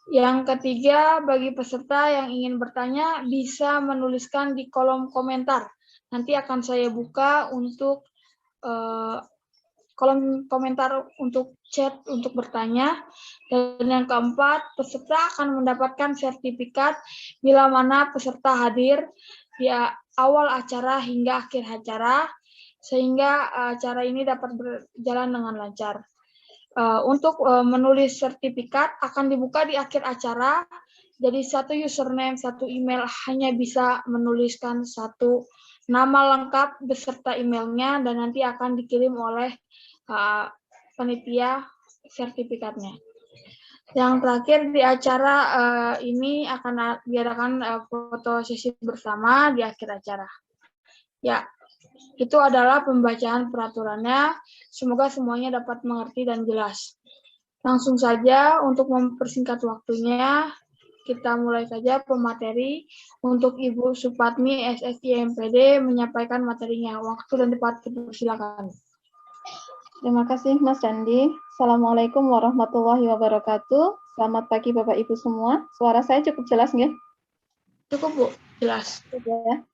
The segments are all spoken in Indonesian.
Yang ketiga, bagi peserta yang ingin bertanya bisa menuliskan di kolom komentar. Nanti akan saya buka untuk kolom komentar untuk chat untuk bertanya. Dan yang keempat, peserta akan mendapatkan sertifikat bila mana peserta hadir di awal acara hingga akhir acara, sehingga acara ini dapat berjalan dengan lancar. Untuk menulis sertifikat akan dibuka di akhir acara, jadi satu username, satu email hanya bisa menuliskan satu nama lengkap beserta emailnya dan nanti akan dikirim oleh panitia sertifikatnya. Yang terakhir di acara ini akan diadakan foto sesi bersama di akhir acara. Ya, itu adalah pembacaan peraturannya. Semoga semuanya dapat mengerti dan jelas. Langsung saja untuk mempersingkat waktunya, kita mulai saja pemateri untuk Ibu Supatmi SSI MPD menyampaikan materinya. Waktu dan tempat dipersilakan. Terima kasih Mas Dandi. Assalamualaikum warahmatullahi wabarakatuh. Selamat pagi Bapak Ibu semua. Suara saya cukup jelas nggih? Cukup Bu, jelas. Ya.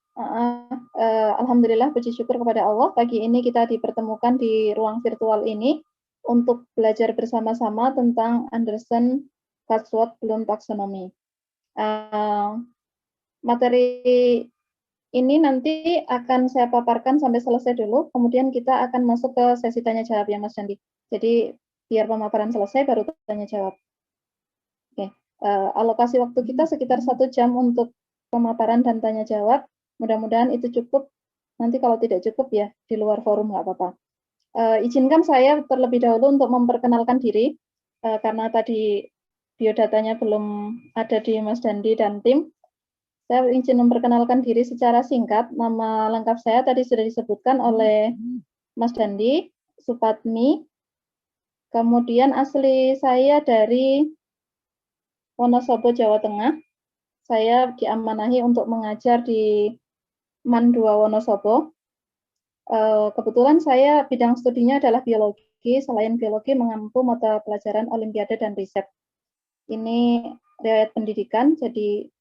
Alhamdulillah puji syukur kepada Allah. Pagi ini kita dipertemukan di ruang virtual ini untuk belajar bersama-sama tentang Anderson Wadsworth Bloom Taxonomy. Materi ini nanti akan saya paparkan sampai selesai dulu, kemudian kita akan masuk ke sesi tanya jawab ya Mas Dandi. Jadi biar pemaparan selesai baru tanya jawab. Oke, alokasi waktu kita sekitar 1 jam untuk pemaparan dan tanya jawab. Mudah-mudahan itu cukup. Nanti kalau tidak cukup ya di luar forum nggak apa-apa. Izinkan saya terlebih dahulu untuk memperkenalkan diri, karena tadi biodatanya belum ada di Mas Dandi dan tim. Saya izin memperkenalkan diri secara singkat. Nama lengkap saya tadi sudah disebutkan oleh Mas Dandi, Supatmi. Kemudian asli saya dari Wonosobo, Jawa Tengah. Saya diamanahi untuk mengajar di MAN 2 Wonosobo. Kebetulan saya bidang studinya adalah biologi. Selain biologi mengampu mata pelajaran olimpiade dan riset. Ini riwayat pendidikan, jadi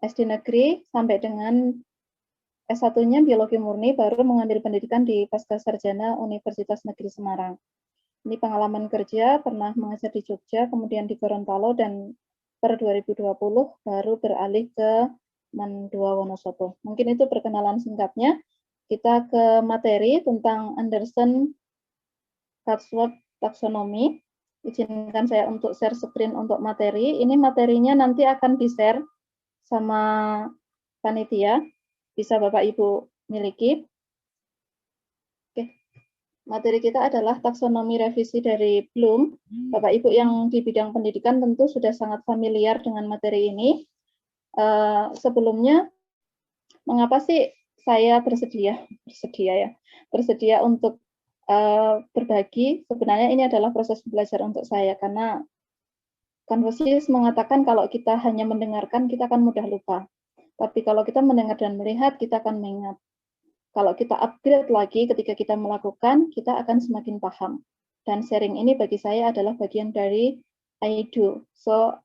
SD negeri sampai dengan S1-nya biologi murni, baru mengambil pendidikan di Pascasarjana Universitas Negeri Semarang. Ini pengalaman kerja, pernah mengajar di Jogja, kemudian di Gorontalo, dan per 2020 baru beralih ke MAN 2 Wonosobo. Mungkin itu perkenalan singkatnya. Kita ke materi tentang Anderson Wadsworth Taxonomy. Izinkan saya untuk share screen untuk materi. Ini materinya nanti akan di-share sama panitia, bisa Bapak Ibu miliki. Oke. Materi kita adalah taksonomi revisi dari Bloom. Bapak Ibu yang di bidang pendidikan tentu sudah sangat familiar dengan materi ini. Sebelumnya, mengapa sih saya bersedia untuk berbagi? Sebenarnya ini adalah proses belajar untuk saya, karena Confucius mengatakan kalau kita hanya mendengarkan, kita akan mudah lupa. Tapi kalau kita mendengar dan melihat, kita akan mengingat. Kalau kita upgrade lagi ketika kita melakukan, kita akan semakin paham. Dan sharing ini bagi saya adalah bagian dari I do. So,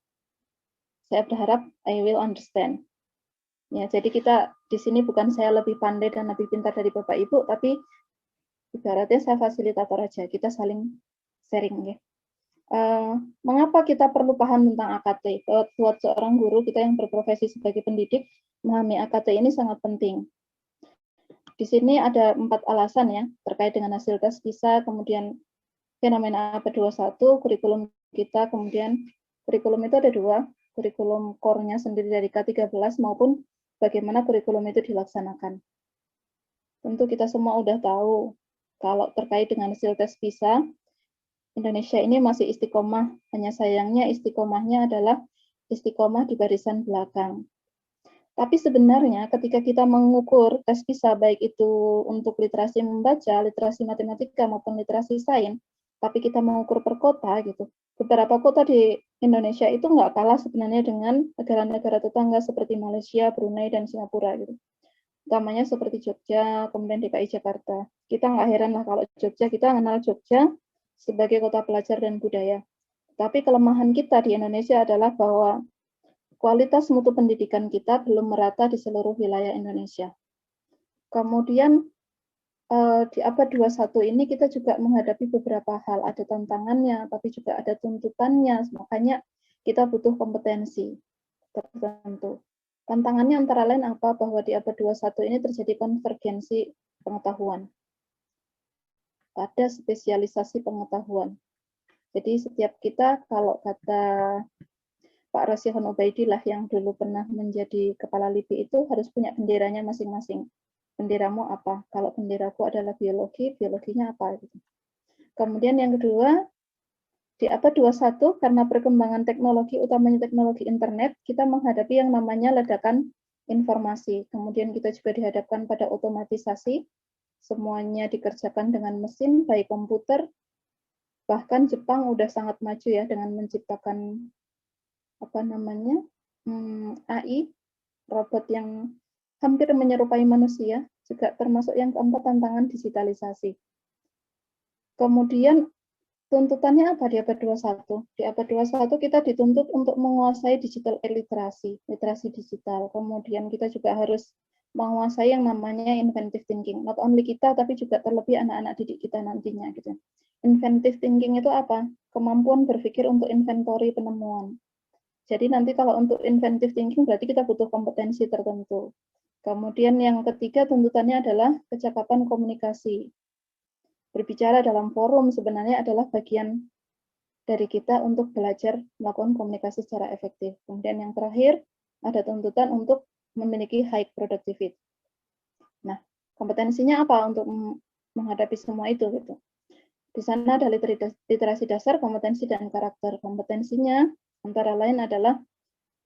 saya berharap I will understand. Ya, jadi kita di sini bukan saya lebih pandai dan lebih pintar dari Bapak Ibu, tapi ibaratnya saya fasilitator aja. Kita saling sharing ya. Mengapa kita perlu paham tentang AKT? Buat seorang guru kita yang berprofesi sebagai pendidik, memahami AKT ini sangat penting. Di sini ada 4 alasan ya, terkait dengan hasil tes PISA, kemudian fenomena AP21, kurikulum kita, kemudian kurikulum itu ada 2, kurikulum core-nya sendiri dari K13 maupun bagaimana kurikulum itu dilaksanakan. Tentu kita semua udah tahu, kalau terkait dengan hasil tes PISA, Indonesia ini masih istiqomah, hanya sayangnya istiqomahnya adalah istiqomah di barisan belakang. Tapi sebenarnya ketika kita mengukur tes PISA, baik itu untuk literasi membaca, literasi matematika, maupun literasi sains, tapi kita mengukur per kota gitu, beberapa kota di Indonesia itu nggak kalah sebenarnya dengan negara-negara tetangga seperti Malaysia, Brunei, dan Singapura gitu. Utamanya seperti Jogja, kemudian DKI Jakarta. Kita nggak heran lah kalau Jogja, kita mengenal Jogja sebagai kota pelajar dan budaya. Tapi kelemahan kita di Indonesia adalah bahwa kualitas mutu pendidikan kita belum merata di seluruh wilayah Indonesia. Kemudian di abad 21 ini kita juga menghadapi beberapa hal, ada tantangannya, tapi juga ada tuntutannya, makanya kita butuh kompetensi tertentu. Tantangannya antara lain apa? Bahwa di abad 21 ini terjadi konvergensi pengetahuan. Ada spesialisasi pengetahuan. Jadi setiap kita, kalau kata Pak Rasihon Ubaidillah yang dulu pernah menjadi kepala LIPI itu harus punya benderanya masing-masing. Benderamu apa? Kalau benderaku adalah biologi, biologinya apa? Gitu. Kemudian yang kedua, di abad 21 karena perkembangan teknologi, utamanya teknologi internet, kita menghadapi yang namanya ledakan informasi. Kemudian kita juga dihadapkan pada otomatisasi, semuanya dikerjakan dengan mesin, baik komputer, bahkan Jepang udah sangat maju ya dengan menciptakan AI, robot yang hampir menyerupai manusia, juga termasuk yang keempat tantangan digitalisasi. Kemudian tuntutannya apa di abad 21? Di abad 21 kita dituntut untuk menguasai digital literasi digital. Kemudian kita juga harus menguasai yang namanya inventive thinking. Not only kita, tapi juga terlebih anak-anak didik kita nantinya. Gitu. Inventive thinking itu apa? Kemampuan berpikir untuk inventory penemuan. Jadi nanti kalau untuk inventive thinking berarti kita butuh kompetensi tertentu. Kemudian yang ketiga tuntutannya adalah kecakapan komunikasi. Berbicara dalam forum sebenarnya adalah bagian dari kita untuk belajar melakukan komunikasi secara efektif. Kemudian yang terakhir ada tuntutan untuk memiliki high productivity. Nah, kompetensinya apa untuk menghadapi semua itu gitu. Di sana ada literasi dasar, kompetensi dan karakter. Kompetensinya antara lain adalah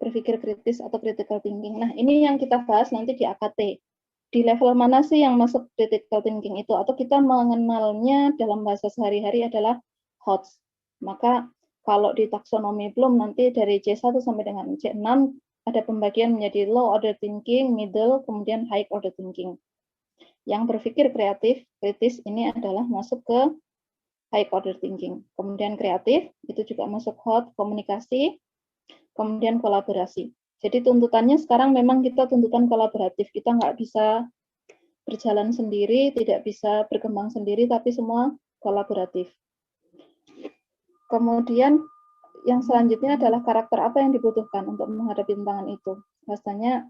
berpikir kritis atau critical thinking. Nah, ini yang kita bahas nanti di AKT. Di level mana sih yang masuk critical thinking itu? Atau kita mengenalnya dalam bahasa sehari-hari adalah HOTS. Maka kalau di taksonomi Bloom nanti dari C1 sampai dengan C6 ada pembagian menjadi low order thinking, middle, kemudian high order thinking. Yang berpikir kreatif, kritis ini adalah masuk ke high order thinking. Kemudian kreatif, itu juga masuk HOT, komunikasi, kemudian kolaborasi. Jadi tuntutannya sekarang memang kita tuntutan kolaboratif. Kita nggak bisa berjalan sendiri, tidak bisa berkembang sendiri, tapi semua kolaboratif. Kemudian yang selanjutnya adalah karakter apa yang dibutuhkan untuk menghadapi tantangan itu. Rasanya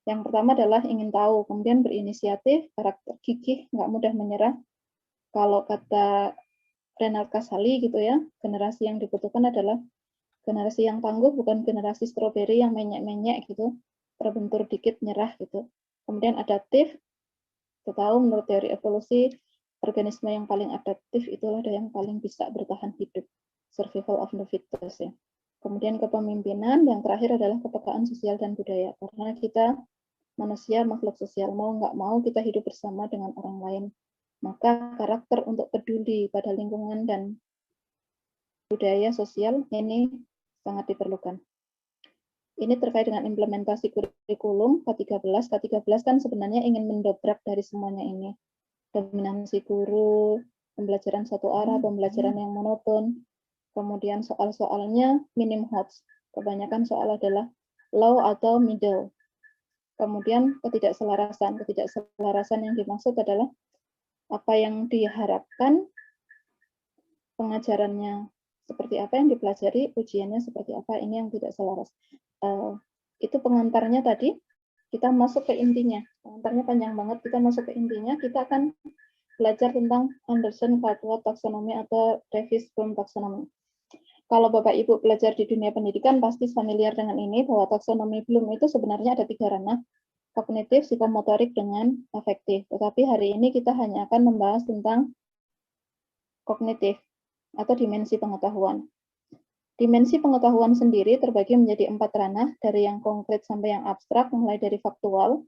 yang pertama adalah ingin tahu, kemudian berinisiatif, karakter gigih, nggak mudah menyerah. Kalau kata Renal Kasali gitu ya, generasi yang dibutuhkan adalah generasi yang tangguh, bukan generasi stroberi yang menyek-menyek gitu, terbentur dikit nyerah gitu. Kemudian adaptif, kita tahu menurut teori evolusi, organisme yang paling adaptif itulah yang paling bisa bertahan hidup, survival of the fittest ya. Kemudian kepemimpinan, yang terakhir adalah kepekaan sosial dan budaya, karena kita manusia makhluk sosial, mau nggak mau kita hidup bersama dengan orang lain. Maka karakter untuk peduli pada lingkungan dan budaya sosial ini sangat diperlukan. Ini terkait dengan implementasi kurikulum K13. K13 kan sebenarnya ingin mendobrak dari semuanya ini. Dominansi guru, pembelajaran satu arah, pembelajaran yang monoton, kemudian soal-soalnya minim HOTS. Kebanyakan soal adalah low atau middle. Kemudian ketidakselarasan. Ketidakselarasan yang dimaksud adalah apa yang diharapkan pengajarannya seperti apa yang dipelajari, ujiannya seperti apa, ini yang tidak selaras. Itu pengantarnya tadi, kita masuk ke intinya. Pengantarnya panjang banget, kita masuk ke intinya, kita akan belajar tentang Anderson-Cartwright taxonomy atau Davis-Bloom taxonomy. Kalau Bapak Ibu belajar di dunia pendidikan, pasti familiar dengan ini, bahwa taksonomi Bloom itu sebenarnya ada 3 ranah, kognitif, psikomotorik, dengan afektif. Tetapi hari ini kita hanya akan membahas tentang kognitif atau dimensi pengetahuan. Dimensi pengetahuan sendiri terbagi menjadi 4 ranah, dari yang konkret sampai yang abstrak, mulai dari faktual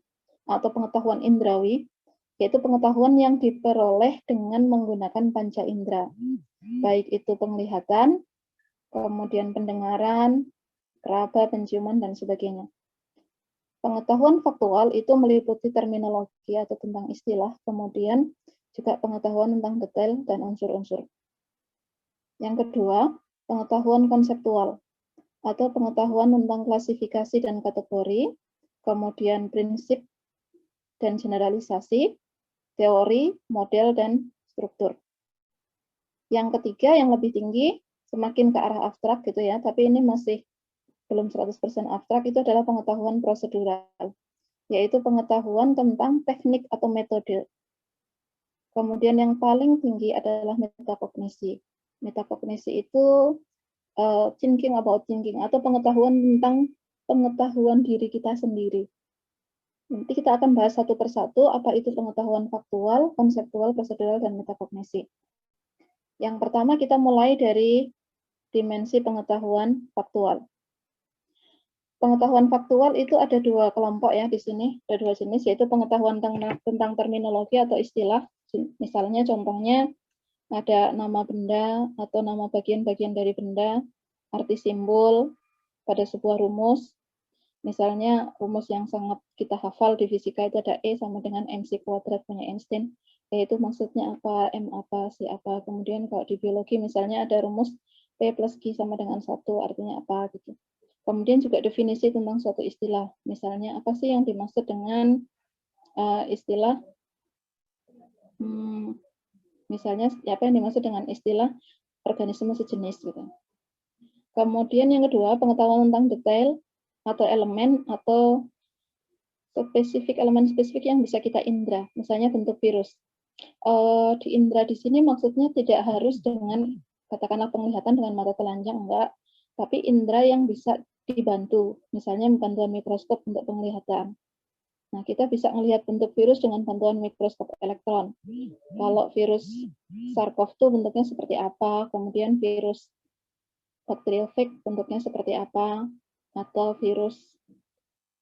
atau pengetahuan indrawi, yaitu pengetahuan yang diperoleh dengan menggunakan panca indera, baik itu penglihatan, kemudian pendengaran, raba, penciuman, dan sebagainya. Pengetahuan faktual itu meliputi terminologi atau tentang istilah, kemudian juga pengetahuan tentang detail dan unsur-unsur. Yang kedua, pengetahuan konseptual atau pengetahuan tentang klasifikasi dan kategori, kemudian prinsip dan generalisasi, teori, model, dan struktur. Yang ketiga yang lebih tinggi, semakin ke arah abstrak gitu ya, tapi ini masih belum 100% abstrak, itu adalah pengetahuan prosedural, yaitu pengetahuan tentang teknik atau metode. Kemudian yang paling tinggi adalah metakognisi. Metakognisi itu thinking about thinking, atau pengetahuan tentang pengetahuan diri kita sendiri. Nanti kita akan bahas satu persatu apa itu pengetahuan faktual, konseptual, prosedural, dan metakognisi. Yang pertama kita mulai dari dimensi pengetahuan faktual. Pengetahuan faktual itu ada dua kelompok ya di sini, ada dua jenis, yaitu pengetahuan tentang terminologi atau istilah. Misalnya contohnya ada nama benda atau nama bagian-bagian dari benda, arti simbol pada sebuah rumus. Misalnya rumus yang sangat kita hafal di fisika itu ada E sama dengan MC kuadrat punya Einstein, yaitu maksudnya apa, M apa, C apa. Kemudian kalau di biologi misalnya ada rumus P plus Q sama dengan 1, artinya apa gitu. Kemudian juga definisi tentang suatu istilah. Misalnya apa sih yang dimaksud dengan istilah, misalnya apa yang dimaksud dengan istilah organisme sejenis gitu. Kemudian yang kedua, pengetahuan tentang detail atau elemen atau spesifik, elemen spesifik yang bisa kita indra. Misalnya bentuk virus. Di indra di sini maksudnya tidak harus dengan katakanlah penglihatan dengan mata telanjang, enggak. Tapi indra yang bisa dibantu, misalnya bantuan mikroskop untuk penglihatan. Nah, kita bisa melihat bentuk virus dengan bantuan mikroskop elektron. Kalau virus SARS-CoV-2 bentuknya seperti apa, kemudian virus bakteriofag bentuknya seperti apa, atau virus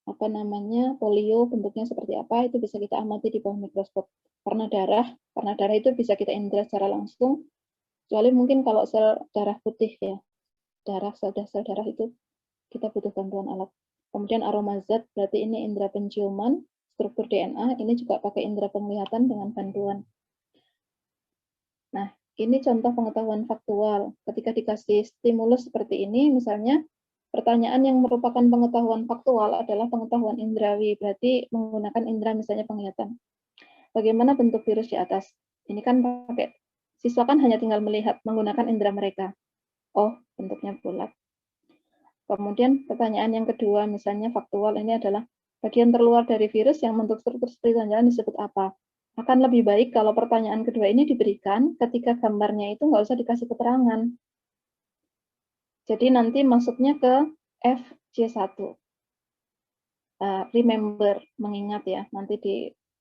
polio bentuknya seperti apa, itu bisa kita amati di bawah mikroskop. Karena darah itu bisa kita indra secara langsung, kecuali mungkin kalau sel darah putih ya, sel darah itu kita butuh bantuan alat. Kemudian aroma zat, berarti ini indera penciuman, struktur DNA, ini juga pakai indera penglihatan dengan bantuan. Nah, ini contoh pengetahuan faktual. Ketika dikasih stimulus seperti ini, misalnya pertanyaan yang merupakan pengetahuan faktual adalah pengetahuan indrawi, berarti menggunakan indera misalnya penglihatan. Bagaimana bentuk virus di atas? Ini kan pakai, siswa kan hanya tinggal melihat menggunakan indera mereka. Oh, bentuknya bulat. Kemudian pertanyaan yang kedua, misalnya faktual, ini adalah bagian terluar dari virus yang bentuk struktur seperti tanjakan disebut apa? Akan lebih baik kalau pertanyaan kedua ini diberikan ketika gambarnya itu nggak usah dikasih keterangan. Jadi nanti masuknya ke FJ1. Remember, mengingat ya, nanti di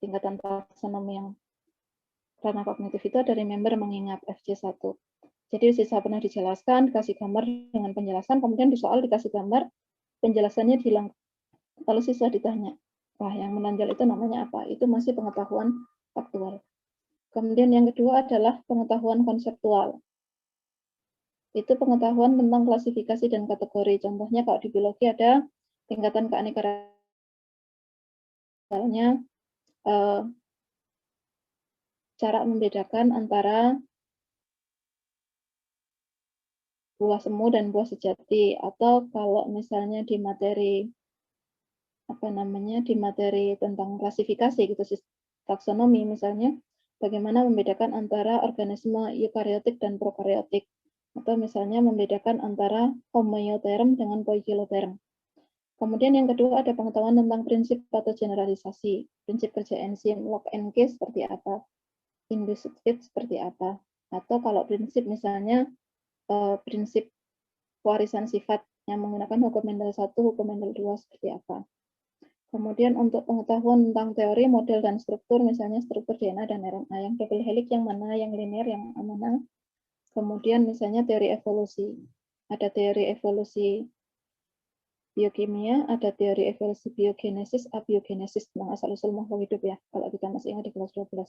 tingkatan taksonomi yang ranah kognitif itu ada remember, mengingat FJ1. Jadi sisa pernah dijelaskan, dikasih gambar dengan penjelasan, kemudian di soal dikasih gambar, penjelasannya hilang. Lalu siswa ditanya, wah yang menonjol itu namanya apa? Itu masih pengetahuan faktual. Kemudian yang kedua adalah pengetahuan konseptual. Itu pengetahuan tentang klasifikasi dan kategori. Contohnya kalau di biologi ada tingkatan keanekaragaman. Misalnya cara membedakan antara buah semu dan buah sejati, atau kalau misalnya di materi di materi tentang klasifikasi gitu, taksonomi misalnya, bagaimana membedakan antara organisme eukariotik dan prokariotik, atau misalnya membedakan antara homoioterm dengan poikiloterm. Kemudian yang kedua ada pengetahuan tentang prinsip atau generalisasi, prinsip kerja enzim, lock and key seperti apa, induced fit seperti apa, atau kalau prinsip misalnya prinsip pewarisan sifat yang menggunakan hukum Mendel 1, hukum Mendel 2 seperti apa. Kemudian untuk pengetahuan tentang teori, model, dan struktur, misalnya struktur DNA dan RNA, yang double helix yang mana, yang linear yang mana. Kemudian misalnya teori evolusi. Ada teori evolusi biokimia, ada teori evolusi biogenesis, abiogenesis, tentang asal-usul makhluk hidup ya, kalau kita masih ingat di kelas 12.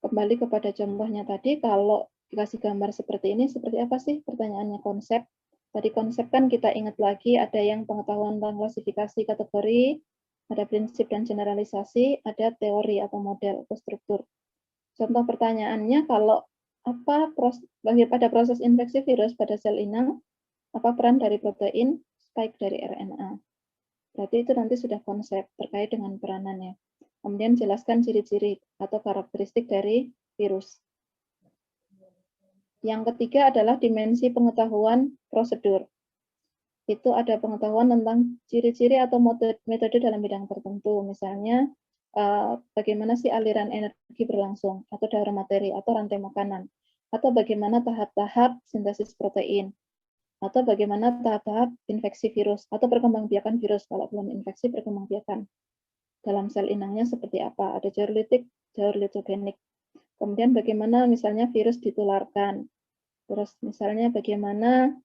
Kembali kepada contohnya tadi, kalau dikasih gambar seperti ini, seperti apa sih? Pertanyaannya konsep. Tadi konsep kan kita ingat lagi, ada yang pengetahuan tentang klasifikasi kategori, ada prinsip dan generalisasi, ada teori atau model atau struktur. Contoh pertanyaannya, kalau pada proses infeksi virus pada sel inang, apa peran dari protein spike dari RNA. Berarti itu nanti sudah konsep terkait dengan peranannya. Kemudian jelaskan ciri-ciri atau karakteristik dari virus. Yang ketiga adalah dimensi pengetahuan prosedur. Itu ada pengetahuan tentang ciri-ciri atau metode dalam bidang tertentu. Misalnya, bagaimana sih aliran energi berlangsung, atau daur materi, atau rantai makanan, atau bagaimana tahap-tahap sintesis protein, atau bagaimana tahap-tahap infeksi virus, atau perkembangbiakan virus, kalau belum infeksi perkembangbiakan. Dalam sel inangnya seperti apa, ada jalur litik, jalur litogenik. Kemudian bagaimana misalnya virus ditularkan, terus misalnya bagaimana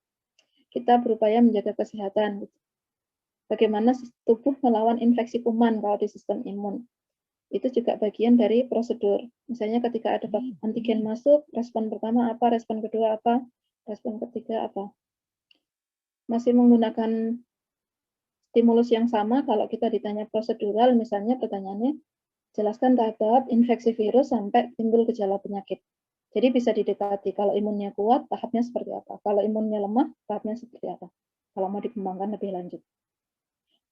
kita berupaya menjaga kesehatan. Bagaimana tubuh melawan infeksi kuman kalau di sistem imun. Itu juga bagian dari prosedur. Misalnya ketika ada antigen masuk, respon pertama apa, respon kedua apa, respon ketiga apa. Masih menggunakan stimulus yang sama, kalau kita ditanya prosedural, misalnya pertanyaannya, jelaskan tahap-tahap infeksi virus sampai timbul gejala penyakit. Jadi bisa didekati, kalau imunnya kuat, tahapnya seperti apa. Kalau imunnya lemah, tahapnya seperti apa. Kalau mau dikembangkan lebih lanjut.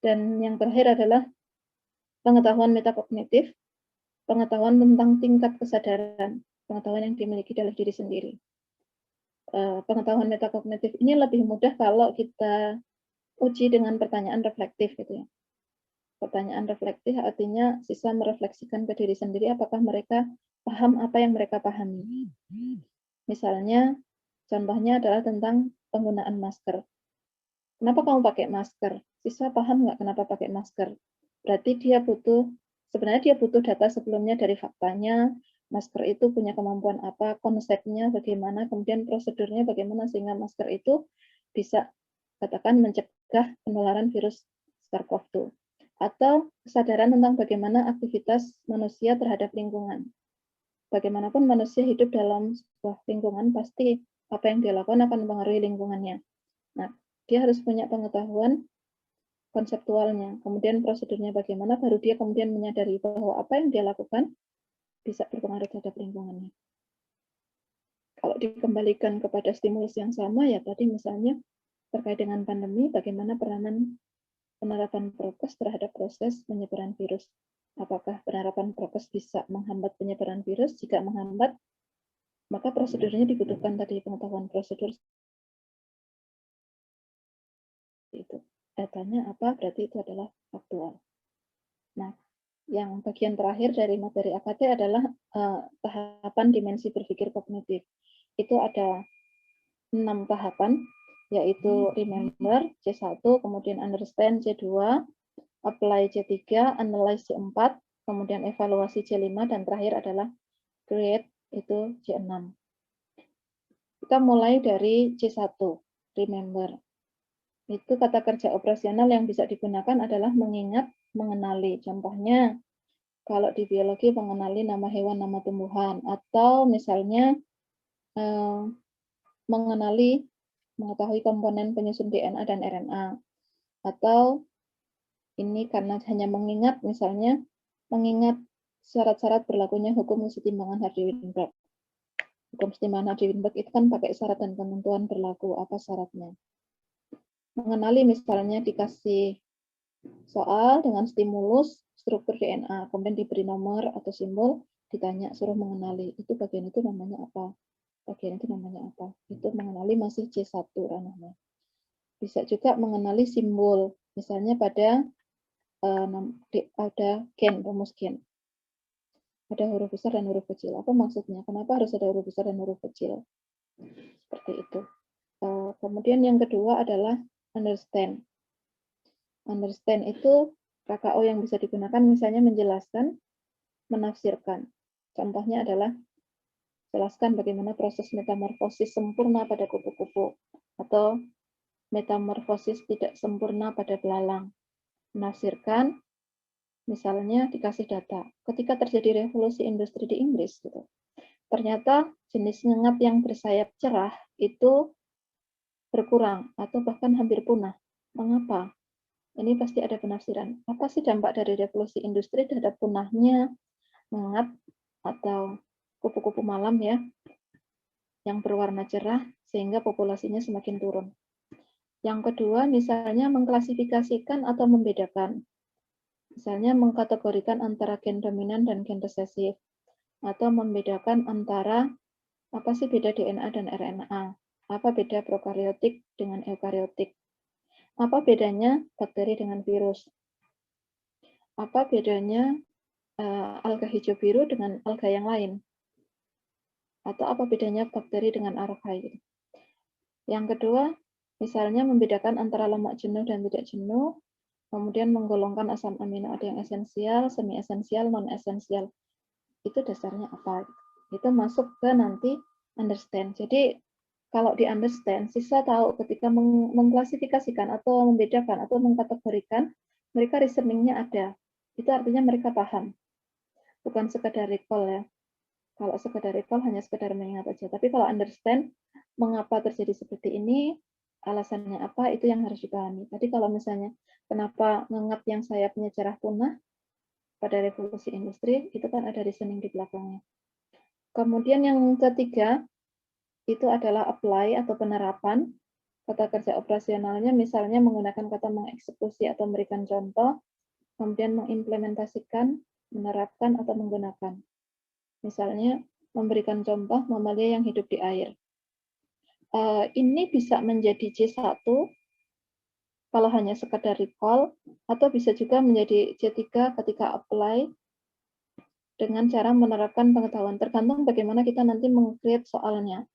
Dan yang terakhir adalah pengetahuan metakognitif, pengetahuan tentang tingkat kesadaran, pengetahuan yang dimiliki oleh diri sendiri. Pengetahuan metakognitif ini lebih mudah kalau kita uji dengan pertanyaan reflektif gitu ya. Pertanyaan reflektif artinya siswa merefleksikan ke diri sendiri apakah mereka paham apa yang mereka pahami. Misalnya, contohnya adalah tentang penggunaan masker. Kenapa kamu pakai masker? Siswa paham nggak kenapa pakai masker? Berarti sebenarnya dia butuh data sebelumnya dari faktanya, masker itu punya kemampuan apa, konsepnya bagaimana, kemudian prosedurnya bagaimana sehingga masker itu bisa katakan mencegah penularan virus SARS-CoV-2. Atau kesadaran tentang bagaimana aktivitas manusia terhadap lingkungan. Bagaimanapun manusia hidup dalam sebuah lingkungan, pasti apa yang dia lakukan akan mempengaruhi lingkungannya. Nah, dia harus punya pengetahuan konseptualnya, kemudian prosedurnya bagaimana, baru dia kemudian menyadari bahwa apa yang dia lakukan bisa berpengaruh terhadap lingkungannya. Kalau dikembalikan kepada stimulus yang sama, ya tadi misalnya terkait dengan pandemi, bagaimana peranan penerapan prokes terhadap proses penyebaran virus. Apakah penerapan prokes bisa menghambat penyebaran virus? Jika menghambat, maka prosedurnya dibutuhkan tadi pengetahuan prosedur. Itu datanya apa? Berarti itu adalah faktual. Nah, yang bagian terakhir dari materi AKT adalah tahapan dimensi berpikir kognitif. Itu ada 6 tahapan, yaitu remember C1, kemudian understand C2, apply C3, analyze C4, kemudian evaluasi C5, dan terakhir adalah create itu C6. Kita mulai dari C1, remember. Itu kata kerja operasional yang bisa digunakan adalah mengingat, mengenali. Contohnya, kalau di biologi mengenali nama hewan, nama tumbuhan, atau misalnya mengetahui komponen penyusun DNA dan RNA. Atau ini karena hanya mengingat, misalnya mengingat syarat-syarat berlakunya hukum kesetimbangan Hardy-Weinberg. Hukum kesetimbangan Hardy-Weinberg itu kan pakai syarat dan ketentuan berlaku, apa syaratnya. Mengenali misalnya dikasih soal dengan stimulus struktur DNA, kemudian diberi nomor atau simbol, ditanya suruh mengenali, itu bagian itu namanya apa? Bagian itu namanya apa? Itu mengenali masih C1 ranahnya. Bisa juga mengenali simbol, misalnya pada gen, rumus gen. Ada huruf besar dan huruf kecil. Apa maksudnya? Kenapa harus ada huruf besar dan huruf kecil? Seperti itu. Kemudian yang kedua adalah understand. Understand itu KKO yang bisa digunakan misalnya menjelaskan, menafsirkan. Contohnya adalah jelaskan bagaimana proses metamorfosis sempurna pada kupu-kupu atau metamorfosis tidak sempurna pada belalang. Menafsirkan, misalnya dikasih data. Ketika terjadi revolusi industri di Inggris, gitu, ternyata jenis ngengat yang bersayap cerah itu berkurang atau bahkan hampir punah. Mengapa? Ini pasti ada penafsiran. Apa sih dampak dari revolusi industri terhadap punahnya ngengat atau kupu-kupu malam ya? yang berwarna cerah sehingga populasinya semakin turun. Yang kedua, misalnya mengklasifikasikan atau membedakan. Misalnya mengkategorikan antara gen dominan dan gen resesif, atau membedakan antara apa sih beda DNA dan RNA, apa beda prokariotik dengan eukariotik, apa bedanya bakteri dengan virus, apa bedanya alga hijau biru dengan alga yang lain, atau apa bedanya bakteri dengan archaea. Yang kedua, misalnya membedakan antara lemak jenuh dan tidak jenuh, kemudian menggolongkan asam amino ada yang esensial, semi esensial, non esensial. Itu dasarnya apa? Itu masuk ke nanti understand. Jadi kalau di understand, siswa tahu ketika mengklasifikasikan atau membedakan atau mengkategorikan, mereka reasoningnya ada. Itu artinya mereka paham. Bukan sekedar recall ya. Kalau sekedar recall hanya sekedar mengingat aja. Tapi kalau understand, mengapa terjadi seperti ini, alasannya apa, itu yang harus dipahami. Tadi kalau misalnya, kenapa ngengat yang sayapnya cerah punah pada revolusi industri, itu kan ada reasoning di belakangnya. Kemudian yang ketiga, itu adalah apply atau penerapan. Kata kerja operasionalnya misalnya menggunakan kata mengeksekusi atau memberikan contoh, kemudian mengimplementasikan, menerapkan, atau menggunakan. Misalnya, memberikan contoh mamalia yang hidup di air. Ini bisa menjadi C1 kalau hanya sekedar recall, atau bisa juga menjadi C3 ketika apply dengan cara menerapkan pengetahuan. Tergantung bagaimana kita nanti meng-create soalnya.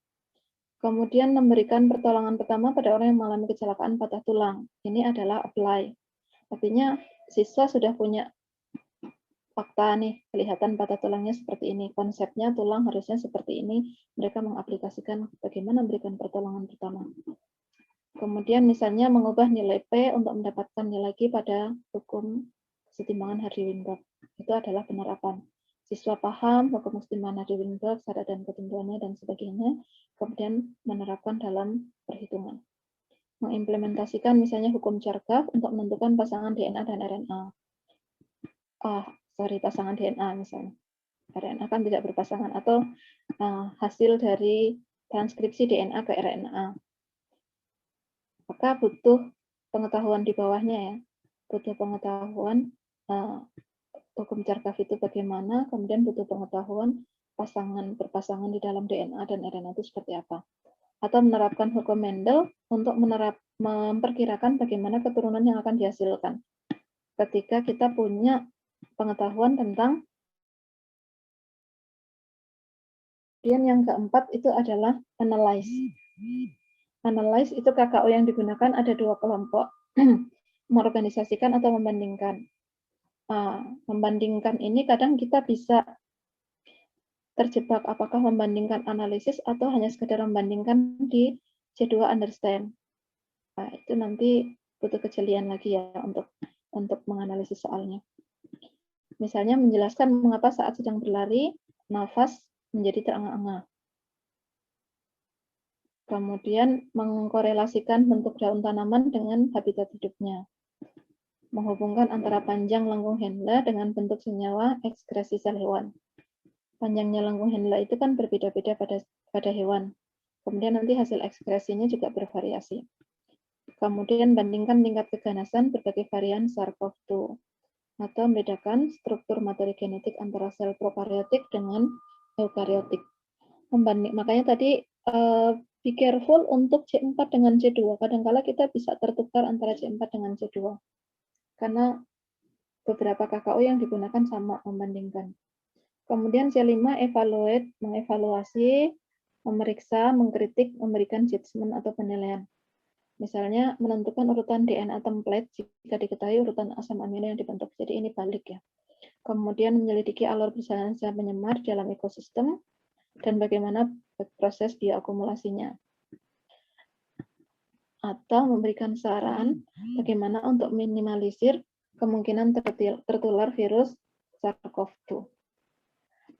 Kemudian memberikan pertolongan pertama pada orang yang mengalami kecelakaan patah tulang. Ini adalah apply. Artinya siswa sudah punya fakta nih, kelihatan patah tulangnya seperti ini. Konsepnya tulang harusnya seperti ini. Mereka mengaplikasikan bagaimana memberikan pertolongan pertama. Kemudian misalnya mengubah nilai P untuk mendapatkan nilai Q pada hukum kesetimbangan Hardy-Weinberg. Itu adalah penerapan. Siswa paham hukum kesetimbangan Hardy-Weinberg, syarat dan ketentuannya, dan sebagainya, kemudian menerapkan dalam perhitungan. Mengimplementasikan misalnya hukum Chargaff untuk menentukan pasangan DNA dan RNA. Pasangan DNA misalnya. RNA kan tidak berpasangan, atau hasil dari transkripsi DNA ke RNA. Maka butuh pengetahuan di bawahnya ya. Butuh pengetahuan hukum Chargaff itu bagaimana, kemudian butuh pengetahuan berpasangan di dalam DNA dan RNA itu seperti apa. Atau menerapkan hukum Mendel untuk memperkirakan bagaimana keturunan yang akan dihasilkan. Ketika kita punya pengetahuan tentang. Kemudian yang keempat itu adalah analyze. Analyze itu KKO yang digunakan ada dua kelompok, mengorganisasikan atau membandingkan. Membandingkan ini kadang kita bisa terjebak apakah membandingkan analisis atau hanya sekedar membandingkan di C2 understand. Itu nanti butuh kejelian lagi ya untuk menganalisis soalnya. Misalnya menjelaskan mengapa saat sedang berlari, nafas menjadi terengah-engah. Kemudian mengkorelasikan bentuk daun tanaman dengan habitat hidupnya. Menghubungkan antara panjang lengkung Henle dengan bentuk senyawa ekskresi sel hewan. Panjangnya lengkung Henle itu kan berbeda-beda pada hewan. Kemudian nanti hasil ekskresinya juga bervariasi. Kemudian bandingkan tingkat keganasan berbagai varian SARS-CoV-2 atau membedakan struktur materi genetik antara sel prokariotik dengan eukariotik. Makanya tadi be careful untuk C4 dengan C2. Kadang-kala kita bisa tertukar antara C4 dengan C2. Karena beberapa KKO yang digunakan sama membandingkan. Kemudian C5 evaluate, mengevaluasi, memeriksa, mengkritik, memberikan judgment atau penilaian. Misalnya menentukan urutan DNA template jika diketahui urutan asam amino yang dibentuk. Jadi ini balik ya. Kemudian menyelidiki alur perjalanan zat penyemar dalam ekosistem dan bagaimana proses bioakumulasinya. Atau memberikan saran bagaimana untuk minimalisir kemungkinan tertular virus SARS-CoV-2.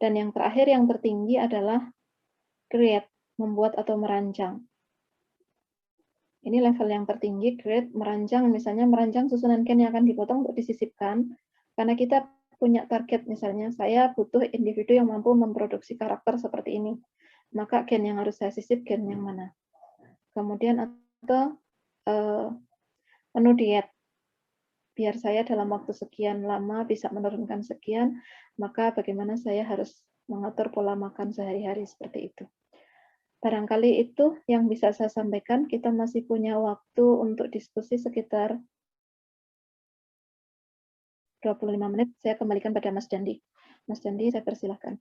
Dan yang terakhir yang tertinggi adalah create, membuat atau merancang. Ini level yang tertinggi, create, merancang, misalnya merancang susunan gen yang akan dipotong untuk disisipkan, karena kita punya target, misalnya saya butuh individu yang mampu memproduksi karakter seperti ini. maka gen yang harus saya sisip gen yang mana. Kemudian atau menu diet. Biar saya dalam waktu sekian lama bisa menurunkan sekian, maka bagaimana saya harus mengatur pola makan sehari-hari seperti itu. Barangkali itu yang bisa saya sampaikan. Kita masih punya waktu untuk diskusi sekitar 25 menit. Saya kembalikan pada Mas Dandi. Mas Dandi, saya persilahkan.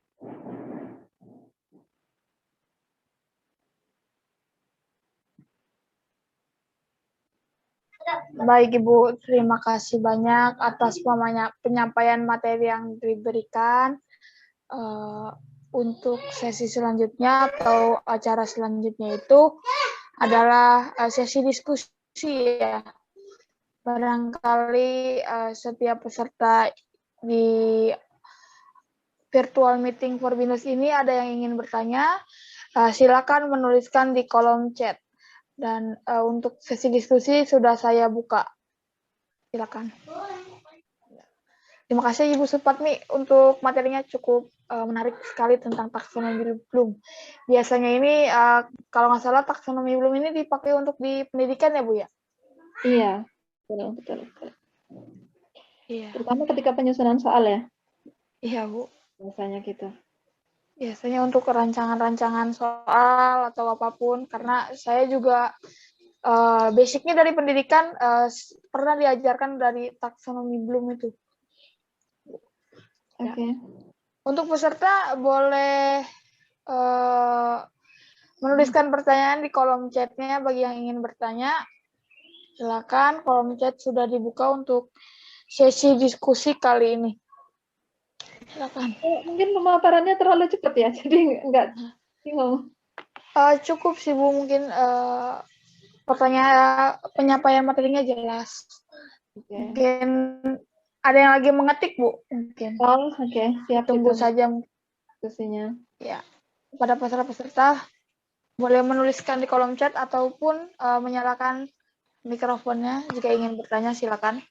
Baik Ibu, terima kasih banyak atas penyampaian materi yang diberikan. Untuk sesi selanjutnya atau acara selanjutnya itu adalah sesi diskusi ya. Barangkali setiap peserta di virtual meeting for BINUS ini ada yang ingin bertanya, silakan menuliskan di kolom chat. Dan untuk sesi diskusi sudah saya buka. Silakan. Terima kasih Ibu Supatmi untuk materinya cukup menarik sekali tentang taksonomi Bloom. Biasanya ini kalau nggak salah taksonomi Bloom ini dipakai untuk di pendidikan ya Bu ya? Iya, betul. Iya. Terutama ketika penyusunan soal ya? Iya Bu. Biasanya gitu. Biasanya untuk rancangan-rancangan soal atau apapun, karena saya juga basicnya dari pendidikan pernah diajarkan dari taksonomi Bloom itu. Oke. Okay. Untuk peserta boleh menuliskan pertanyaan di kolom chatnya bagi yang ingin bertanya. Silakan, kolom chat sudah dibuka untuk sesi diskusi kali ini. Silakan. Mungkin pemaparannya terlalu cepat ya, jadi enggak bingung. Cukup sih Bu, mungkin penyampaian materinya jelas. Okay. Mungkin ada yang lagi mengetik Bu, mungkin. Oh, oke, okay. Siap. Tunggu saja diskusinya. Ya, pada peserta boleh menuliskan di kolom chat ataupun menyalakan mikrofonnya jika ingin bertanya, silakan.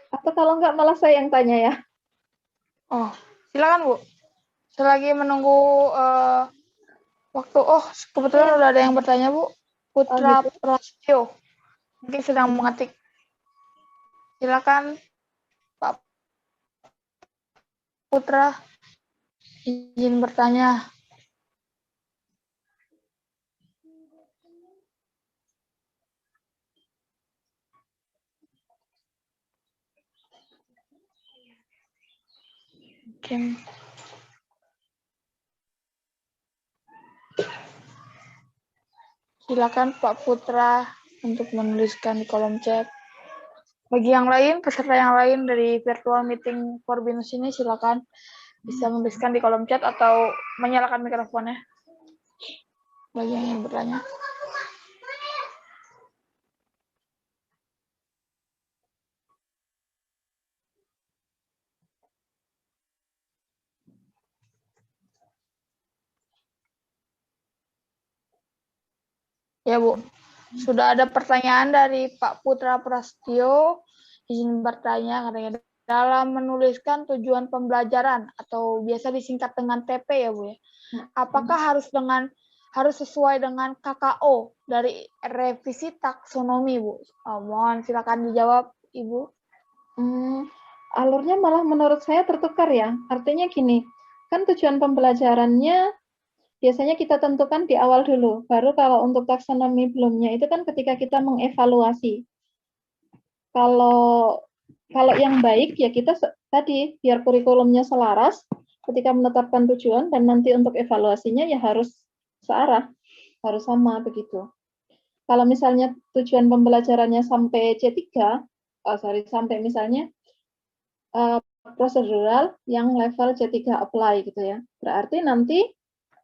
Atau kalau enggak malah saya yang tanya ya. Oh, silakan Bu. Selagi menunggu waktu. Oh, kebetulan udah ada yang bertanya Bu. Putra gitu. Prasetyo mungkin sedang mengetik. Silakan Pak Putra, izin bertanya. Mungkin silakan Pak Putra untuk menuliskan di kolom chat. Bagi yang lain, peserta yang lain dari virtual meeting for BINUS ini silakan bisa menuliskan di kolom chat atau menyalakan mikrofonnya. Bagi yang ingin bertanya. Ya Bu, sudah ada pertanyaan dari Pak Putra Prasetyo. Izin bertanya, katanya dalam menuliskan tujuan pembelajaran atau biasa disingkat dengan TP ya Bu ya. Apakah harus sesuai dengan KKO dari revisi taksonomi Bu? Mohon silakan dijawab Ibu. Alurnya malah menurut saya tertukar ya. Artinya gini, kan tujuan pembelajarannya biasanya kita tentukan di awal dulu. Baru kalau untuk taksonomi belumnya itu kan ketika kita mengevaluasi. Kalau yang baik ya kita tadi biar kurikulumnya selaras, ketika menetapkan tujuan dan nanti untuk evaluasinya ya harus searah, harus sama begitu. Kalau misalnya tujuan pembelajarannya sampai C3, sampai misalnya prosedural yang level C3 apply gitu ya. Berarti nanti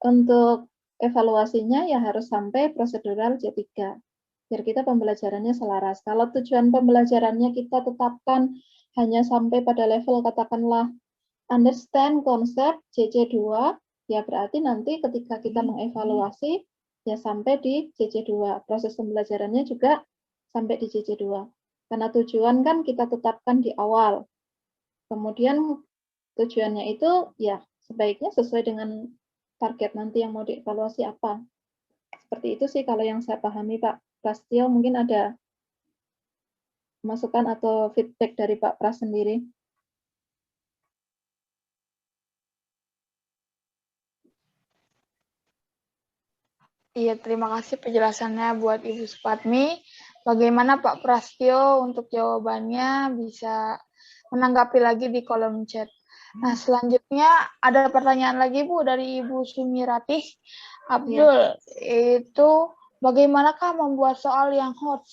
untuk evaluasinya ya harus sampai prosedural C3. Biar kita pembelajarannya selaras. Kalau tujuan pembelajarannya kita tetapkan hanya sampai pada level katakanlah understand konsep CC2, ya berarti nanti ketika kita mengevaluasi ya sampai di CC2. Proses pembelajarannya juga sampai di CC2. Karena tujuan kan kita tetapkan di awal. Kemudian tujuannya itu ya sebaiknya sesuai dengan target nanti yang mau dievaluasi apa. Seperti itu sih kalau yang saya pahami Pak Prastio. Mungkin ada masukan atau feedback dari Pak Pras sendiri. Iya, terima kasih penjelasannya buat Ibu Supatmi. Bagaimana Pak Prastio untuk jawabannya bisa menanggapi lagi di kolom chat. Nah, selanjutnya ada pertanyaan lagi Bu dari Ibu Sumiratih Abdul. Ya. Itu bagaimanakah membuat soal yang hot?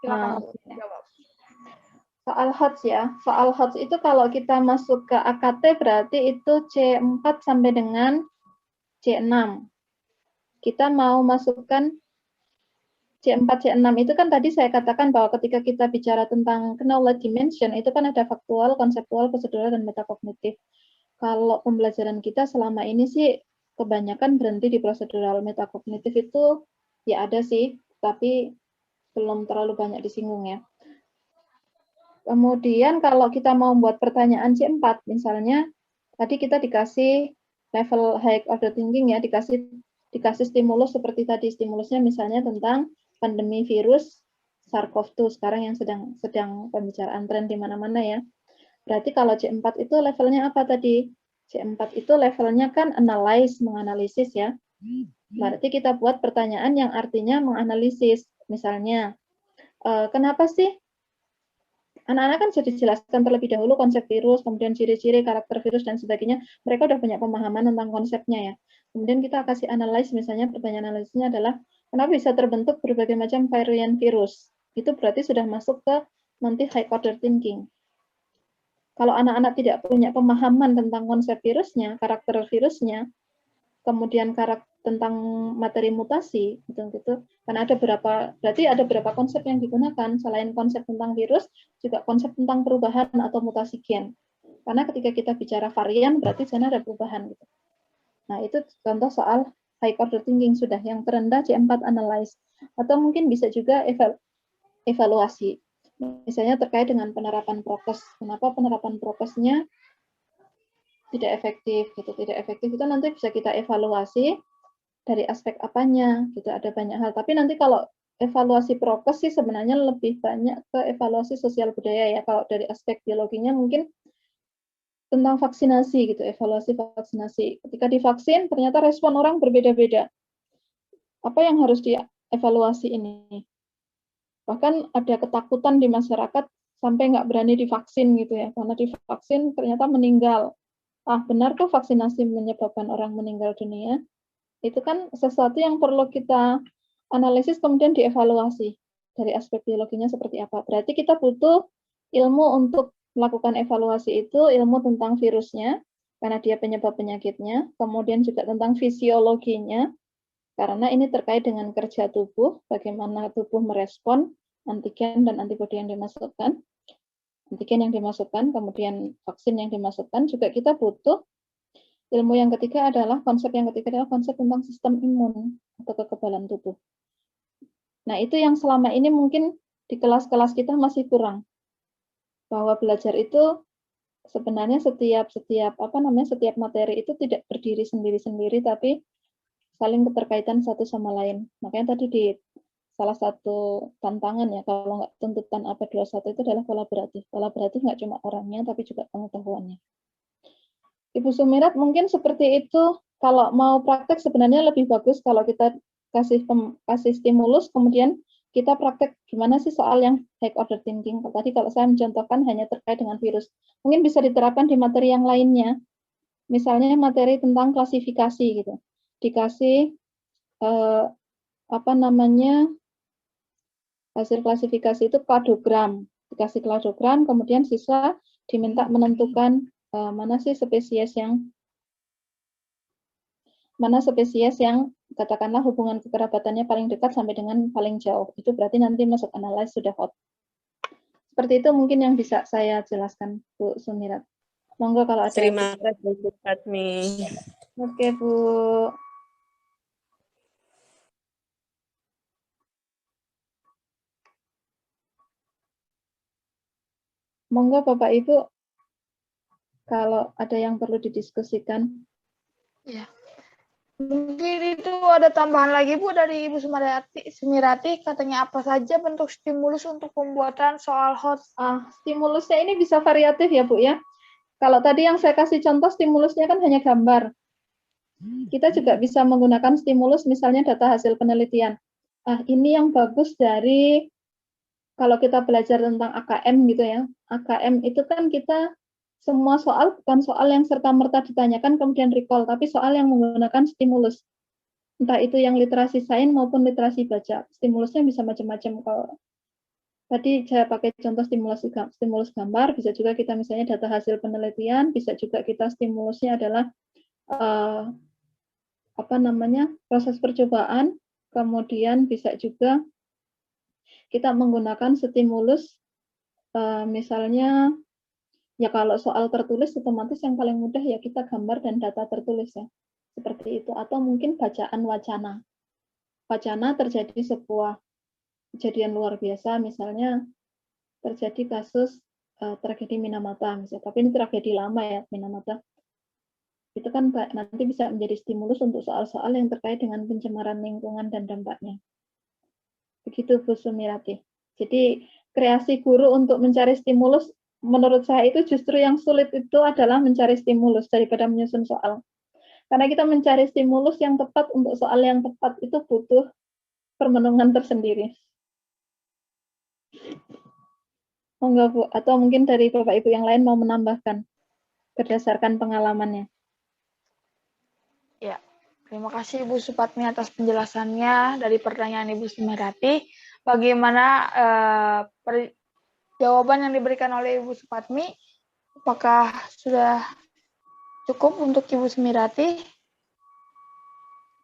Silakan jawab. Soal HOTS ya. Soal HOTS itu kalau kita masuk ke AKT berarti itu C4 sampai dengan C6. Kita mau masukkan C4, C6 itu kan tadi saya katakan bahwa ketika kita bicara tentang knowledge dimension, itu kan ada faktual, konseptual, prosedural, dan metakognitif. Kalau pembelajaran kita selama ini sih kebanyakan berhenti di prosedural. Metakognitif itu ya ada sih, tapi belum terlalu banyak disinggung ya. Kemudian kalau kita mau membuat pertanyaan C4, misalnya tadi kita dikasih level high order thinking ya, dikasih stimulus seperti tadi, stimulusnya misalnya tentang pandemi virus SARS-CoV-2 sekarang yang sedang pembicaraan tren di mana-mana ya. Berarti kalau C4 itu levelnya apa tadi? C4 itu levelnya kan analyze, menganalisis ya. Berarti kita buat pertanyaan yang artinya menganalisis. Misalnya, kenapa sih anak-anak kan sudah dijelaskan terlebih dahulu konsep virus, kemudian ciri-ciri, karakter virus, dan sebagainya. Mereka sudah punya pemahaman tentang konsepnya ya. Kemudian kita kasih analis, misalnya pertanyaan analisisnya adalah, kenapa bisa terbentuk berbagai macam varian virus? Itu berarti sudah masuk ke nanti high order thinking. Kalau anak-anak tidak punya pemahaman tentang konsep virusnya, karakter virusnya, kemudian tentang materi mutasi gitu karena berarti ada beberapa konsep yang digunakan selain konsep tentang virus juga konsep tentang perubahan atau mutasi gen karena ketika kita bicara varian berarti sana ada perubahan gitu. Nah itu contoh soal high order thinking sudah yang terendah C4 analyze atau mungkin bisa juga evaluasi misalnya terkait dengan penerapan prokes. Kenapa penerapan prokesnya tidak efektif itu nanti bisa kita evaluasi dari aspek apanya gitu, ada banyak hal. Tapi nanti kalau evaluasi prokes sih sebenarnya lebih banyak ke evaluasi sosial budaya ya. Kalau dari aspek biologinya mungkin tentang vaksinasi gitu, evaluasi vaksinasi. Ketika divaksin ternyata respon orang berbeda-beda. Apa yang harus dievaluasi ini? Bahkan ada ketakutan di masyarakat sampai nggak berani divaksin gitu ya, karena divaksin ternyata meninggal. Benar tuh vaksinasi menyebabkan orang meninggal dunia? Itu kan sesuatu yang perlu kita analisis kemudian dievaluasi dari aspek biologinya seperti apa. Berarti kita butuh ilmu untuk melakukan evaluasi itu, ilmu tentang virusnya, karena dia penyebab penyakitnya, kemudian juga tentang fisiologinya, karena ini terkait dengan kerja tubuh, bagaimana tubuh merespon antigen dan antibodi yang dimasukkan, kemudian vaksin yang dimasukkan, juga kita butuh ilmu yang ketiga adalah konsep tentang sistem imun atau kekebalan tubuh. Nah, itu yang selama ini mungkin di kelas-kelas kita masih kurang. Bahwa belajar itu sebenarnya setiap materi itu tidak berdiri sendiri-sendiri tapi saling keterkaitan satu sama lain. Makanya tadi di salah satu tantangan ya, kalau nggak tuntutan AP21 itu adalah kolaboratif. Kolaboratif nggak cuma orangnya tapi juga pengetahuannya. Ibu Sumirat mungkin seperti itu. Kalau mau praktek sebenarnya lebih bagus kalau kita kasih stimulus, kemudian kita praktek gimana sih soal yang high order thinking. Tadi kalau saya mencontohkan hanya terkait dengan virus. Mungkin bisa diterapkan di materi yang lainnya. misalnya materi tentang klasifikasi gitu. Dikasih apa namanya, hasil klasifikasi itu kladogram. Dikasih kladogram, kemudian siswa diminta menentukan mana spesies yang katakanlah hubungan kekerabatannya paling dekat sampai dengan paling jauh. Itu berarti nanti masuk analyze sudah hot. Seperti itu mungkin yang bisa saya jelaskan, Bu Sumirat. Monggo kalau ada. Terima kasih Bu Fatmi. Oke, Bu. Monggo Bapak Ibu, kalau ada yang perlu didiskusikan. Ya. Mungkin itu ada tambahan lagi Bu dari Ibu Sumirati, katanya apa saja bentuk stimulus untuk pembuatan soal hot. Stimulusnya ini bisa variatif ya Bu ya. Kalau tadi yang saya kasih contoh stimulusnya kan hanya gambar. Kita juga bisa menggunakan stimulus misalnya data hasil penelitian. Ini yang bagus dari kalau kita belajar tentang AKM gitu ya. AKM itu kan kita semua soal bukan soal yang serta-merta ditanyakan kemudian recall, tapi soal yang menggunakan stimulus. Entah itu yang literasi sains maupun literasi baca. Stimulusnya bisa macam-macam. Kalau tadi saya pakai contoh stimulus gambar, bisa juga kita misalnya data hasil penelitian, bisa juga kita stimulusnya adalah proses percobaan, kemudian bisa juga kita menggunakan stimulus misalnya ya kalau soal tertulis otomatis yang paling mudah ya kita gambar dan data tertulis ya. Seperti itu, atau mungkin bacaan wacana. Wacana terjadi sebuah kejadian luar biasa, misalnya terjadi kasus tragedi Minamata misalnya. Tapi ini tragedi lama ya, Minamata. Itu kan nanti bisa menjadi stimulus untuk soal-soal yang terkait dengan pencemaran lingkungan dan dampaknya. Begitu Bu Sumirati. Jadi kreasi guru untuk mencari stimulus, menurut saya itu justru yang sulit itu adalah mencari stimulus daripada menyusun soal. Karena kita mencari stimulus yang tepat untuk soal yang tepat itu butuh permenungan tersendiri. Enggak Bu, atau mungkin dari Bapak Ibu yang lain mau menambahkan berdasarkan pengalamannya. Ya, terima kasih Ibu Supatmi atas penjelasannya dari pertanyaan Ibu Sumirati. Bagaimana jawaban yang diberikan oleh Ibu Supatmi? Apakah sudah cukup untuk Ibu Sumirati?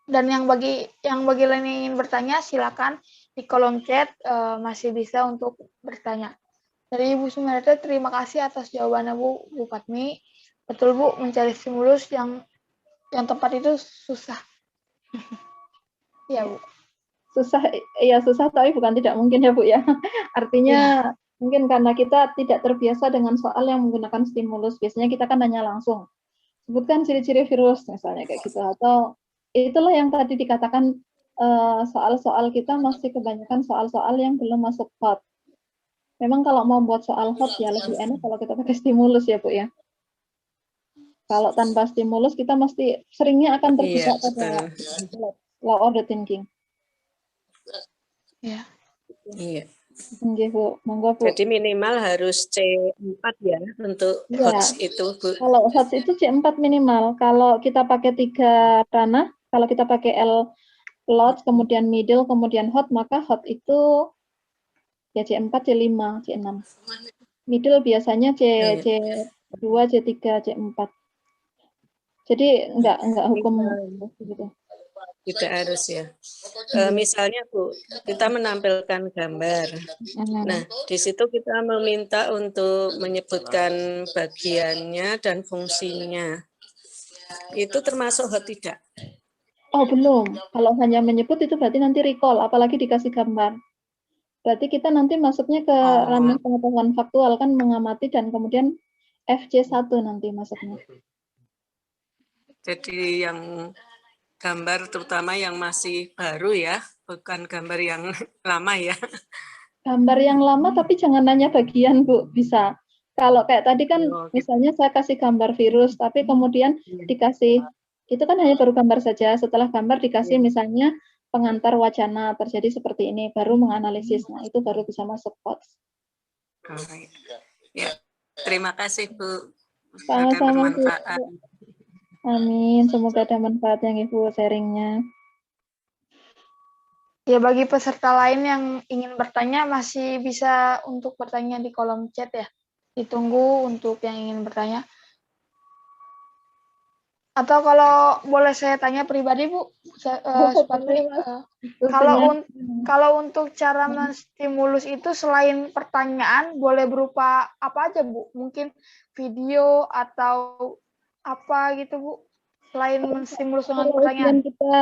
Dan yang bagi lain yang ingin bertanya, silakan di kolom chat masih bisa untuk bertanya. Dari Ibu Sumirati, terima kasih atas jawabannya Bu Fatmi. Betul Bu, mencari stimulus yang tepat itu susah. Iya Bu. Susah tapi bukan tidak mungkin ya Bu ya. Artinya mungkin karena kita tidak terbiasa dengan soal yang menggunakan stimulus. Biasanya kita kan nanya langsung. Sebutkan ciri-ciri virus misalnya kayak gitu, atau itulah yang tadi dikatakan soal-soal kita masih kebanyakan soal-soal yang belum masuk hot. Memang kalau mau buat soal hot ya lebih enak kalau kita pakai stimulus ya Bu ya. Kalau tanpa stimulus kita mesti seringnya akan terjebak pada law of the thinking. Iya. Iya. Bu. Monggo Bu. Jadi minimal harus C4 ya untuk HOTS itu Bu. Kalau HOTS itu C4 minimal. Kalau kita pakai 3 ranah, kalau kita pakai L lot, kemudian middle, kemudian hot, maka hot itu ya C4, C5, C6. Middle biasanya C2, C3, C4. Jadi enggak hukum gitu. Tidak harus ya. Misalnya Bu, kita menampilkan gambar. Nah, di situ kita meminta untuk menyebutkan bagiannya dan fungsinya. Itu termasuk hot tidak? Oh, belum. Kalau hanya menyebut itu berarti nanti recall, apalagi dikasih gambar. Berarti kita nanti masuknya ke ranah pengetahuan faktual kan, mengamati dan kemudian FC1 nanti masuknya. Jadi yang gambar terutama yang masih baru ya, bukan gambar yang lama ya. Gambar yang lama tapi jangan nanya bagian Bu, bisa. Kalau kayak tadi kan misalnya saya kasih gambar virus, tapi kemudian dikasih, itu kan hanya baru gambar saja, setelah gambar dikasih misalnya pengantar wacana terjadi seperti ini, baru menganalisis, nah itu baru bisa masuk HOTS. Ya, terima kasih Bu. Sama-sama Bu. Amin. Semoga ada manfaatnya Ibu sharingnya. Ya, bagi peserta lain yang ingin bertanya masih bisa untuk bertanya di kolom chat ya. Ditunggu untuk yang ingin bertanya. Atau kalau boleh saya tanya pribadi Bu, Supatri, kalau untuk cara menstimulus itu selain pertanyaan boleh berupa apa aja Bu? Mungkin video atau apa gitu Bu? Selain menstimulus dengan pertanyaan. Kita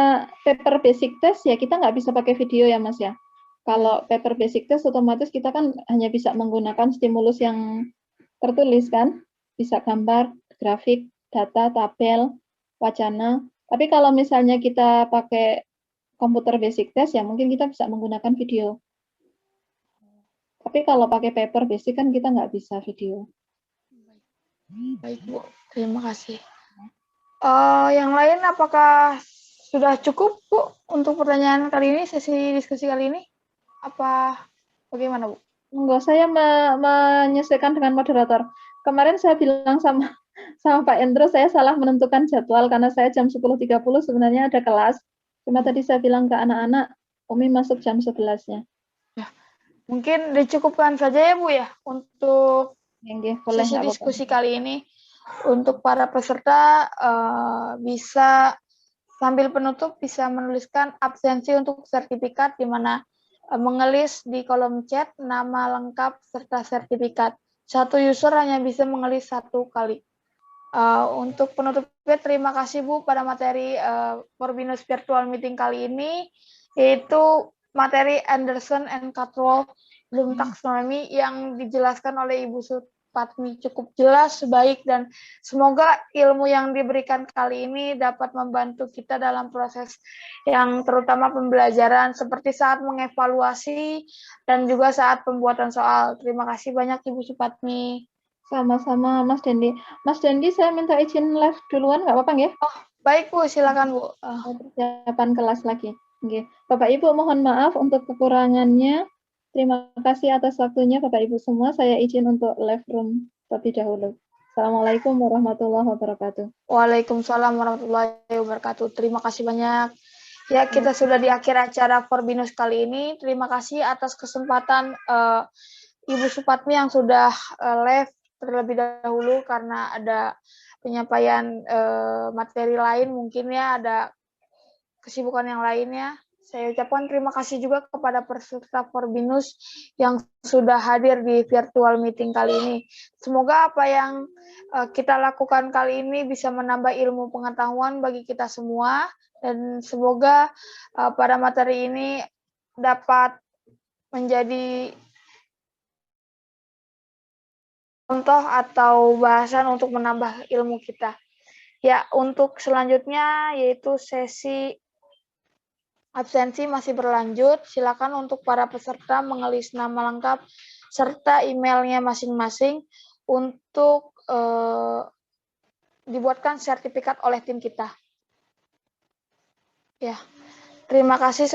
paper basic test ya kita nggak bisa pakai video ya Mas ya. Kalau paper basic test otomatis kita kan hanya bisa menggunakan stimulus yang tertulis kan, bisa gambar, grafik, data, tabel, wacana. Tapi kalau misalnya kita pakai komputer basic test ya mungkin kita bisa menggunakan video. Tapi kalau pakai paper basic kan kita nggak bisa video. Baik Bu, terima kasih. Yang lain apakah sudah cukup Bu untuk pertanyaan kali ini, sesi diskusi kali ini? Apa bagaimana Bu? Enggak, saya menyesuaikan dengan moderator. Kemarin saya bilang sama Pak Endro, saya salah menentukan jadwal karena saya jam 10.30 sebenarnya ada kelas. Cuma tadi saya bilang ke anak-anak, Umi masuk jam 11-nya. Ya, mungkin dicukupkan saja ya Bu ya untuk sesi diskusi kali ini. Untuk para peserta bisa sambil penutup bisa menuliskan absensi untuk sertifikat di mana mengelis di kolom chat nama lengkap serta sertifikat. Satu user hanya bisa mengelis 1 kali. Untuk penutupnya terima kasih Bu pada materi Forbinus Virtual Meeting kali ini, yaitu materi Anderson and Cutwell Bloom Taxonomy yang dijelaskan oleh Ibu Supatmi cukup jelas, baik, dan semoga ilmu yang diberikan kali ini dapat membantu kita dalam proses yang terutama pembelajaran seperti saat mengevaluasi dan juga saat pembuatan soal. Terima kasih banyak Ibu Supatmi. Sama-sama Mas Dendi. Mas Dendi saya minta izin live duluan, nggak apa-apa ya? Oh, baik Bu, silakan Bu. Persiapan kelas lagi. Oke. Bapak Ibu mohon maaf untuk kekurangannya. Terima kasih atas waktunya Bapak Ibu semua. Saya izin untuk live room terlebih dahulu. Assalamualaikum warahmatullahi wabarakatuh. Waalaikumsalam warahmatullahi wabarakatuh. Terima kasih banyak. Ya, kita sudah di akhir acara Forbinus kali ini. Terima kasih atas kesempatan Ibu Supatmi yang sudah live terlebih dahulu karena ada penyampaian materi lain, mungkin ya ada kesibukan yang lainnya. Saya ucapkan terima kasih juga kepada peserta Forbinus yang sudah hadir di virtual meeting kali ini. Semoga apa yang kita lakukan kali ini bisa menambah ilmu pengetahuan bagi kita semua, dan semoga pada materi ini dapat menjadi contoh atau bahasan untuk menambah ilmu kita. Ya, untuk selanjutnya yaitu sesi absensi masih berlanjut. Silakan untuk para peserta mengelis nama lengkap serta emailnya masing-masing untuk dibuatkan sertifikat oleh tim kita. Ya, terima kasih.